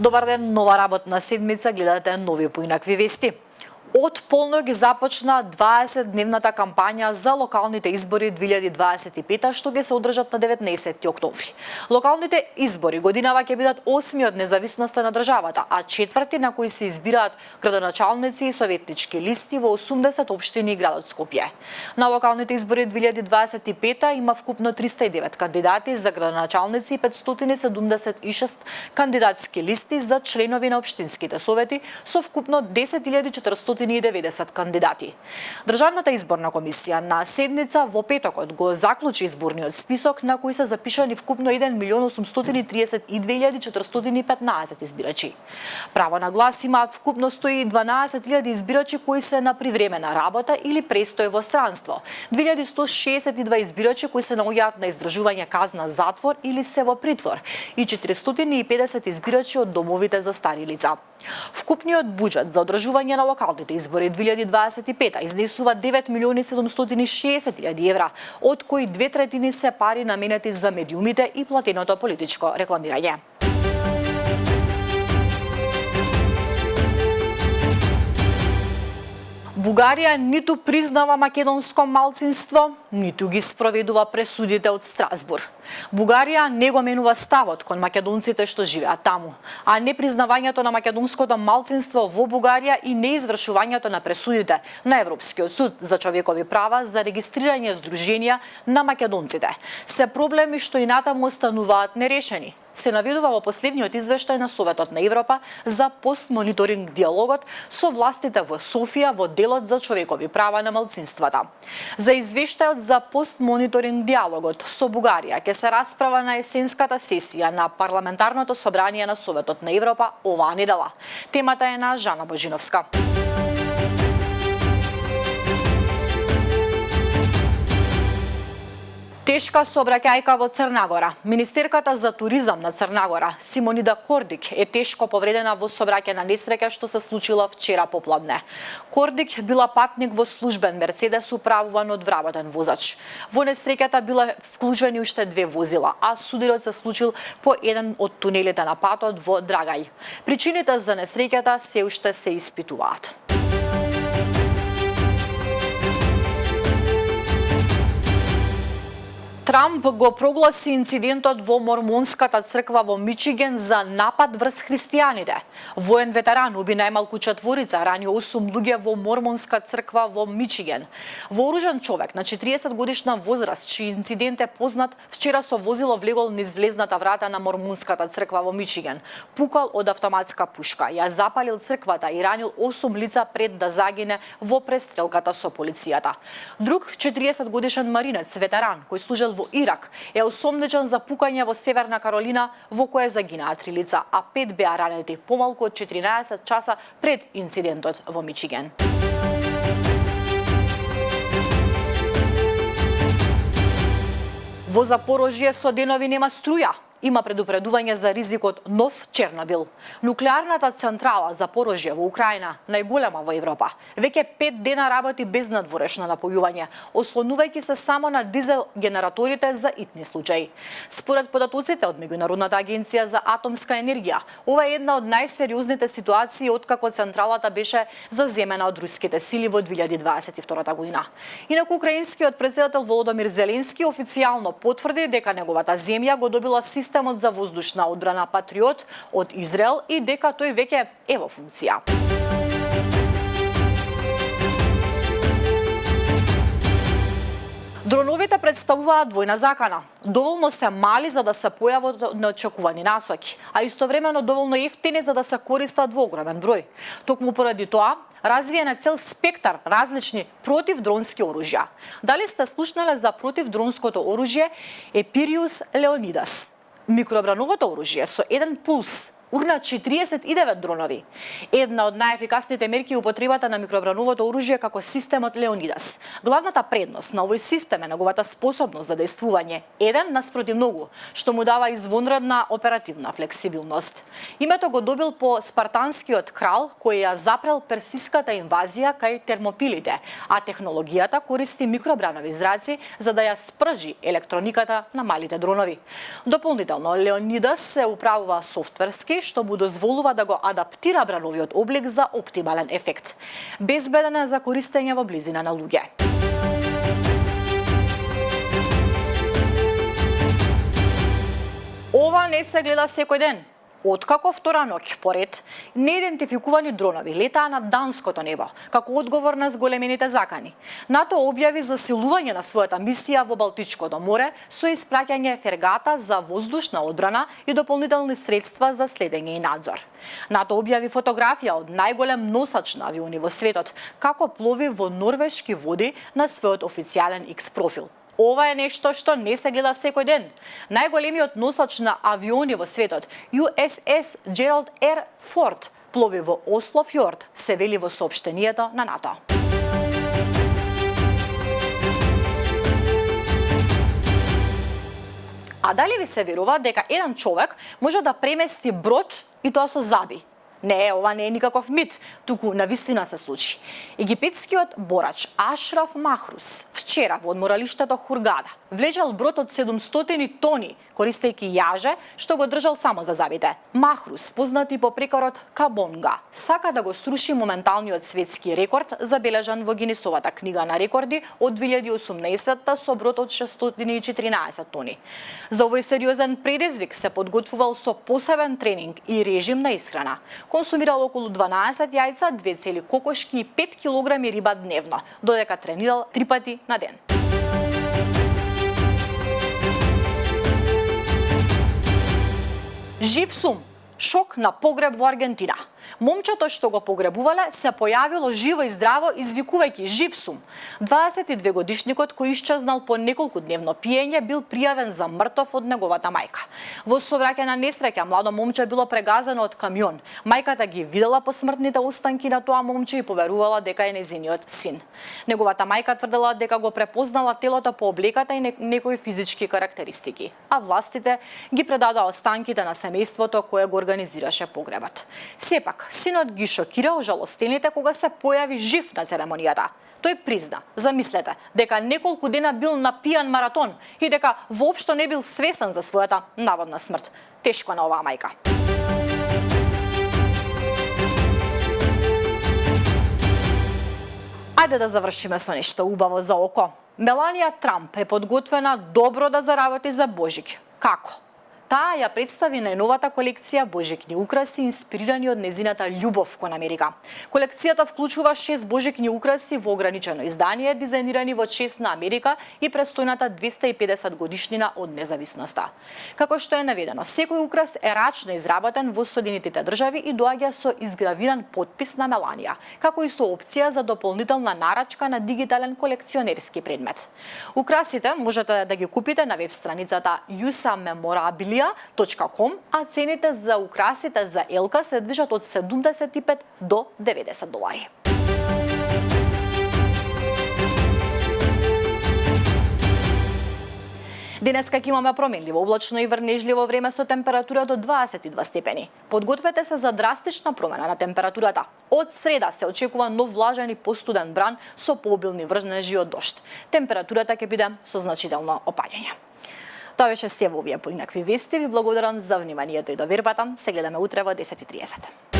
Добар ден, нова работна седмица, гледате нови поинакви вести. Од полнок започна 20-дневната кампања за локалните избори 2025, што ќе се одржат на 19 октомври. Локалните избори годинава ќе бидат 8 од независноста на државата, а 4 на кои се избираат градоначалници и советнички листи во 80 општини и градот Скопје. На локалните избори 2025 има вкупно 309 кандидати за градоначалници и 576 кандидатски листи за членови на општинските совети со вкупно 10.490 кандидати. Државната изборна комисија на седница во петокот го заклучи изборниот список на кој се запишани вкупно 1.832.415 избирачи. Право на глас имаат вкупно 112.000 избирачи кои се на привремена работа или престој во странство, 2.162 избирачи кои се наоѓаат на издржување казна затвор или се во притвор и 450 избирачи од домовите за стари лица. Вкупниот буџет за одржување на локалните избори 2025 изнесува 9.760.000 евра, од кои 2/3 се пари наменети за медиумите и платеното политичко рекламирање. Бугарија ниту признава македонско малцинство, ниту ги спроведува пресудите од Страсбург. Бугарија не го менува ставот кон македонците што живеат таму, а непризнавањето на македонското малцинство во Бугарија и неизвршувањето на пресудите на Европскиот суд за човекови права за регистрирање здруженија на македонците се проблеми што и натаму остануваат нерешени. Се наведува во последниот извештај на Советот на Европа за постмониторинг диалогот со властите во Софија во делот за човекови права на малцинствата. За извештајот за постмониторинг диалогот со Бугарија ќе се расправа на есенската сесија на Парламентарното собрание на Советот на Европа оваа недела. Темата е на Жана Божиновска. Тешка сообраќајка во Црна Гора. Министерката за туризам на Црна Гора, Симонида Кордик, е тешко повредена во сообраќајна несреќа што се случила вчера попладне. Кордик била патник во службен Мерцедес управуван од вработен возач. Во несреќата била вклучени уште 2 возила, а сударот се случил по еден од тунелите на патот во Драгај. Причините за несреќата се уште се испитуваат. Трамп го прогласи инцидентот во Мормонската црква во Мичиген за напад врз христијаните. Воен ветеран уби најмалку 4, рани 8 луѓе во Мормонска црква во Мичиген. Вооружен човек на 40 годишна возраст, чиј инцидент е познат, вчера со возило влегол низ влезната врата на Мормонската црква во Мичиген. Пукал од автоматска пушка, ја запалил црквата и ранил 8 лица пред да загине во престрелката со полицијата. Друг 40 годишен маринец, ветеран, кој служел во Ирак, е осомничен за пукање во Северна Каролина, во кое загинаа 3 лица, а 5 беа ранети помалку од 14 часа пред инцидентот во Мичиген. Во Запорожје со денови нема струја. Има предупредување за ризикот нов Чернобил. Нуклеарната централа Запорожје во Украина, најголема во Европа, веќе 5 дена работи без надворешно напојување, ослонувајќи се само на дизел генераторите за итни случаи. Според податоците од Меѓународната агенција за атомска енергија, ова е една од најсериозните ситуации откако централата беше заземена од руските сили во 2022 година. Инаку украинскиот претседател Володомир Зеленски официјално потврди дека неговата земја го добила системот за воздушна одбрана Патриот од Израел и дека тој веќе е во функција. Дроновите представуваат двојна закана. Доволно се мали за да се појават неочекувани насоки, а истовремено доволно ефтини за да се користат во огромен број. Токму поради тоа, развиен е цел спектар различни противдронски оружја. Дали сте слушнале за противдронското оружје Епириус Леонидас? Микробрановото оружје со еден пулс урна 49 дронови. Една од најефикасните мерки е употребата на микробрановото оружје како системот Леонидас. Главната предност на овој систем е неговата способност за дејствување еден наспроти многу, што му дава извонредна оперативна флексибилност. Името го добил по спартанскиот крал кој ја запрел персиската инвазија кај термопилите, а технологијата користи микробранови зраци за да ја спржи електрониката на малите дронови. Дополнително, Леонидас се управува софтверски, што му дозволува да го адаптира брановиот облик за оптимален ефект. Безбеден е за користење во близина на луѓе. Ова не се гледа секој ден. Откако втора ноќ поред, неидентификувани дронови летаа над данското небо, како одговор на зголемените закани. НАТО објави засилување на својата мисија во Балтичкото море со испраќање фрегата за воздушна одбрана и дополнителни средства за следење и надзор. НАТО објави фотографија од најголем носач на авиони во светот, како плови во норвешки води на својот официјален X профил. Ова е нешто што не се гледа секој ден. Најголемиот носач на авиони во светот, USS Gerald R. Ford, плови во Осло фјорд, се вели во соопштението на НАТО. А дали ви се верува дека еден човек може да премести брод и тоа со заби? Не, ова не е никаков мит, туку навистина се случи. Египетскиот борач Ашраф Махрус вчера во одморалиштето Хургада влежал брод од 700 тони, користејќи јаже што го држал само за забите. Махрус, познат и по прекорот Кабонга, сака да го струши моменталниот светски рекорд забележан во Гинисовата книга на рекорди од 2018 со брод од 614 тони. За овој сериозен предизвик се подготвувал со посебен тренинг и режим на исхрана. Консумирал околу 12 јајца, 2 цели кокошки и 5 килограми риба дневно, додека тренирал 3 пати на ден. Жив сум. Шок на погреб во Аргентина. Момчето што го погребувале се појавило живо и здраво извикувајќи жив сум. 22-годишникот кој исчезнал по неколку дневно пиење бил пријавен за мртов од неговата мајка. Во сообраќајна несреќа младо момче било прегазено од камион. Мајката ги видела посмртните останки на тоа момче и поверувала дека е нејзиниот син. Неговата мајка тврдела дека го препознала телото по облеката и некои физички карактеристики, а властите ги предадоа останките на семејството кое го организираше погребот. Сепак, синот ги шокира ожалостените кога се појави жив на церемонијата. Тој призна, замислете, дека неколку дена бил на пијан маратон и дека воопшто не бил свесен за својата наводна смрт. Тешко на оваа мајка. Ајде да завршиме со нешто убаво за око. Меланија Трамп е подготвена добро да заработи за Божик. Како? Таа ја представи најновата колекција божикни украси инспирирани од незината љубов кон Америка. Колекцијата вклучува 6 божикни украси во ограничено издание, дизајнирани во чест на Америка и престојната 250 годишнина од независноста. Како што е наведено, секој украс е рачно изработен во Соединетите држави и доаѓа со изгравиран потпис на Меланија, како и со опција за дополнителна нарачка на дигитален колекционерски предмет. Украсите можете да ги купите на веб страницата usamemorabilia.com, а цените за украсите за елка се движат од 75 до 90 долари. Денеска ќе имаме променливо, облачно и врнежливо време со температура до 22 степени. Подгответе се за драстична промена на температурата. Од среда се очекува нов влажен и постуден бран со пообилни врнежи од дожд. Температурата ќе биде со значително опаѓање. Тоа беше се во овие поинакви вести. Ви благодарам за вниманието и довербата. Се гледаме утре во 10:30.